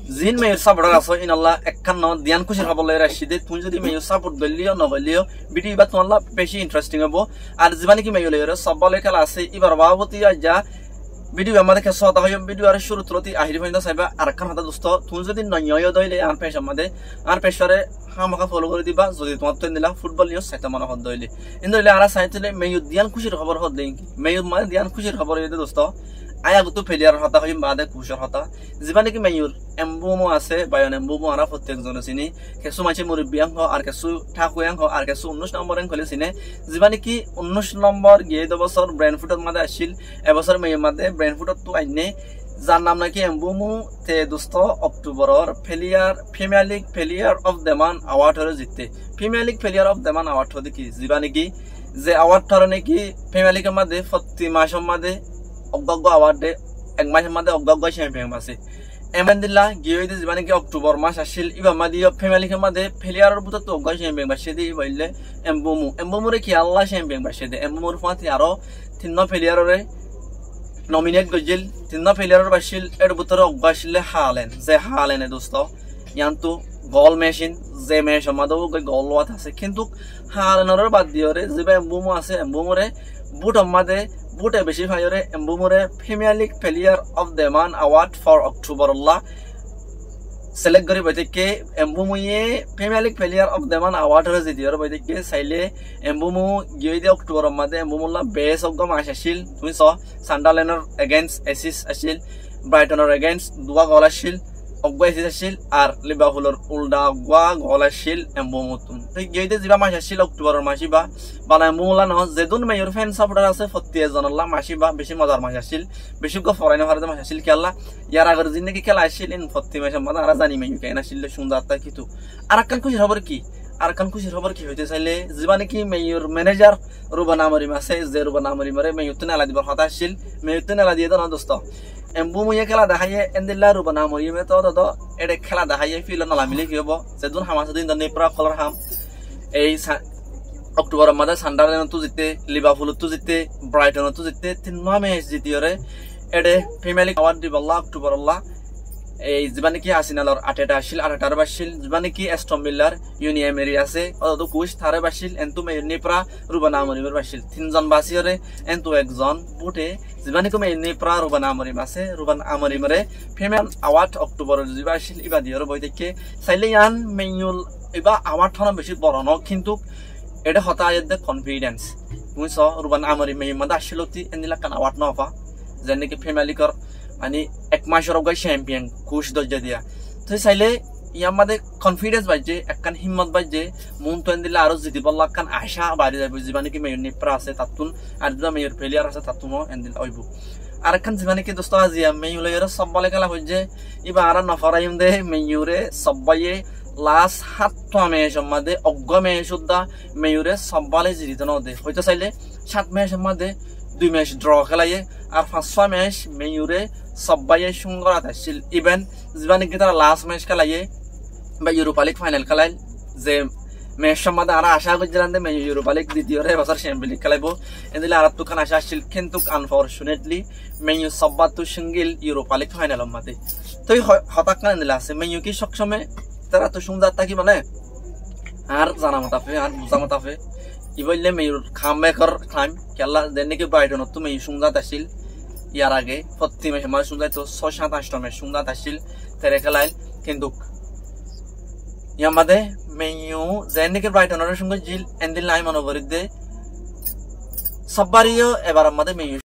জিন mayor supporter আছো ইনাল্লাহ একখান দিয়ান খুশির খবর লই রাশিদে তুমি যদি মেয়র সাপোর্ট গলিও নগলিও ভিডিও বা তোমাল্লা বেশি ইন্টারেস্টিং হবো আর জীবানি কি মেয়র লইরে সবলে খেলা আছে এবার ভাবতি যা ভিডিও আমাদের কাছে হতা হয় ভিডিও আর শুরু তুলতি আহিরি পর্যন্ত চাইবা আর একখান হাতে দোস্ত তুমি যদি নয় দইলে আর পেশ আমাদের আর পেশরে হামাকা ফলো করে দিবা যদি তোমার তো দিলা ফুটবল নিউজ সাইতে মনে হদ দইলে কিন্তু আর চাইছিলে মেয়র দিয়ান খুশির খবর হদ দেই মেয়র মানে দিয়ান খুশির খবর হইতে দোস্ত আয়া গতো ফেলিয়ার হতা হইম বাদে খুশর হতা জীবানি কি মেয়র এমবুমো আছে বায়ন এমবুমো আরা প্রত্যেকজন চিনি কেসু মাঝে মুরব্বিয়াং হ আর কেসু ঠাকুয়াং হ আর কেসু 19 নম্বর এং খলে চিনে জীবানি কি 19 নম্বর গিয়ে বছর ব্রেনফুটত মাদে আসিল এবছর মেয়র মাদে ব্রেনফুটত তো আইনে যার নাম নাকি এমবুমু তে দোস্ত অক্টোবরর Premier League player of the month award হরে জিততে Premier League player of the month award হতে কি জীবানি কি যে অ্যাওয়ার্ড হরে নাকি প্রিমিয়ার লিগের মাদে প্রতি মাসের মাদে অজ্ঞ অ্যাওয়ার্ডে এক মাসের মধ্যে অজ্ঞ চ্যাম্পিয়ন আছে এমএনদিল্লা গিয়ে জীবানি কি অক্টোবর মাস আসিল ইবার মাদি ফ্যামিলির মধ্যে ফেলিয়ারের বুত তো অজ্ঞ চ্যাম্পিয়ন বাসে দিয়ে বললে এমবুমুরে কি আল্লাহ চ্যাম্পিয়ন বাসে দে এমবুমুর ফাঁতি আরো তিন ফেলিয়ারে নমিনেট গজিল তিন ফেলিয়ারের বাসিল এর বুতরে অজ্ঞ আসলে হালেনে দোস্ত ইয়ান্তু গল মেশিন যে মেশিন মাদও গল ওয়াত আছে কিন্তু হালেনের বাদ দিয়ে যে এমবুমু আছে এমবুমুরে বুট আমাদে বুটে বেশি ভাইরে এমবুমুরে Premier League player of the month award for October আল্লাহ সিলেক্ট করি বৈদিকে এমবুমুয়ে Premier League player of the month award হরে জিদিয়র বৈদিকে চাইলে এমবুমু গিয়ে দিয়ে অক্টোবর মাদে এমবুমুল্লাহ বেস অজ্ঞ মাস আসিল তুমি চ সান্ডারল্যান্ডের এগেইনস্ট এসিস আসিল ব্রাইটনের এগেইনস্ট দুয়া গল আসিল অজ্ঞ এসিস আসিল আর লিভারপুলের উল্টা অজ্ঞ গল আসিল এমবুমুতুন গিয়ে দিয়ে যা মাস আসিল অক্টোবরের মাসিবা বানা এমবুমুল্লাহ নহ যেদুন মেয়র ফ্যান সাপোর্টার আছে প্রত্যেকজনল্লাহ মাসিবা বেশি মজার মাস আসিল বেশি ফরেন ভারতে মাস আসিল খেলা ইয়ার আগের দিন নাকি খেলা আসিল প্রতি মাসের মধ্যে আর জানি মেয়র কেন আসিল সুন্দরতা কিন্তু আর একখান খুশির খবর কি আর একখান খুশির খবর কি হইতে চাইলে জীবানি কি মেয়র ম্যানেজার রুবান আমরিম আছে যে রুবান আমরিমরে মেয়র তো নেলা দিবার কথা আসিল মেয়র তো নেলা দিয়ে তো না দোস্ত এমবুমুয়ে খেলা দেখাইয়ে এন্দিল্লা রুবান আমরিমে তো এটা খেলা দেখাইয়ে ফিল নালা মিলে কি হবো যেদিন হামাস দিন নেপ্রা কলর হাম এই অক্টোবর মাঝে সান্ডারল্যান্ড তো জিতে লিভারপুল তো জিতে ব্রাইটন তো জিতে 3 ম্যাচ জিতিয়রে এডে প্রিমিয়ার লিগ অ্যাওয়ার্ড দিবাল্লাহ অক্টোবর আল্লাহ এই জীবানি কি আসিনালর 8টা আসিল 8টার বাসিল জীবানি কি অ্যাস্টন ভিল্লার ইউনিয়ন মেরি আছে অত কুশ থারে বাসিল এন্তু নেপ্রা রুবান আমরিমের বাসিল 3 জন বাসিয়রে এন্তু একজন বুটে জীবানি কমে নেপ্রা রুবান আমরিম আছে রুবান আমরিমরে প্রিমিয়ার অ্যাওয়ার্ড অক্টোবরের জিবা আসিল ইবা দিয়র বই দেখে চাইলে ইয়ান মেইনুল ইবা অ্যাওয়ার্ড থনা বেশি বড় ন কিন্তু এটা হতা আয়দে কনফিডেন্স তুমি চ রুবান আমরিম মেই মাদা আসিলতি এনিলা কান অ্যাওয়ার্ড নফা যেন কি প্রিমিয়ার লিগর মানে এক মাসের অগাই চ্যাম্পিয়ন কুশ দরজা দিয়া তো চাইলে ইয়ার মাঝে কনফিডেন্স বাজে একখান হিম্মত বাজে মন তো দিলে আরো জিতি বললা একখান আশা বাড়ি যাবে জীবানি কি মেয়র নেপ্রা আছে তাতুন আর দুটা মেয়র ফেলিয়ার আছে তাতুনও এন্দিল অইব আর একখান জীবানি কি দোস্ত আজিয়া মেয়ুলের সব বলে খেলা হইছে ইবা আর নফরাইম দে মেয়ুরে সবাইয়ে লাস্ট 7 ম্যাচের মধ্যে অজ্ঞ ম্যাচ সুদ্ধা মেয়ুরে সব্বালে জিরিত নদে হইতে চাইলে 7 ম্যাচের মধ্যে 2 ম্যাচ ড্র খেলাইয়ে আর 5 ম্যাচ মেয়ুরে সবাইয়ে সুন্দর আসছিল ইভেন জীবানি কি তারা লাস্ট ম্যাচ খেলাইয়ে বা ইউরোপা লিগ ফাইনাল খেলাইল যে ম্যাচ সম্বন্ধে আর আশা করছিলাম যে ইউরোপা লিগ দ্বিতীয়রে এবছর চ্যাম্পিয়ন লিগ খেলাইব এদিকে আর তুখান আশা আসছিল কিন্তু আনফরচুনেটলি মেয়ু সব্বা তো সিঙ্গেল ইউরোপা লিগ ফাইনালের মধ্যে তো হতাক না দিলে আছে মেয়ু কি সবসময় তারা তো সুন্দর থাকি মানে আর জানা মতাফে আর বুঝা মতাফে ই বললে মেয়ুর খামবেকর খাম খেলা দেন নাকি ব্রাইটন তো মেয়ু সুন্দর আসিল ইয়ার আগে প্রতি ম্যাচে মানে সুন্দর তো 6-7 ম্যাচ সুন্দর আসিল তেরে খেলাইল কিন্তু ইয়ার মধ্যে মেয়ু যেন নাকি ব্রাইটনের সঙ্গে জিল এন্দিল নাই মনোবরিক দে সব্বারিও এবার আমাদের মেয়ু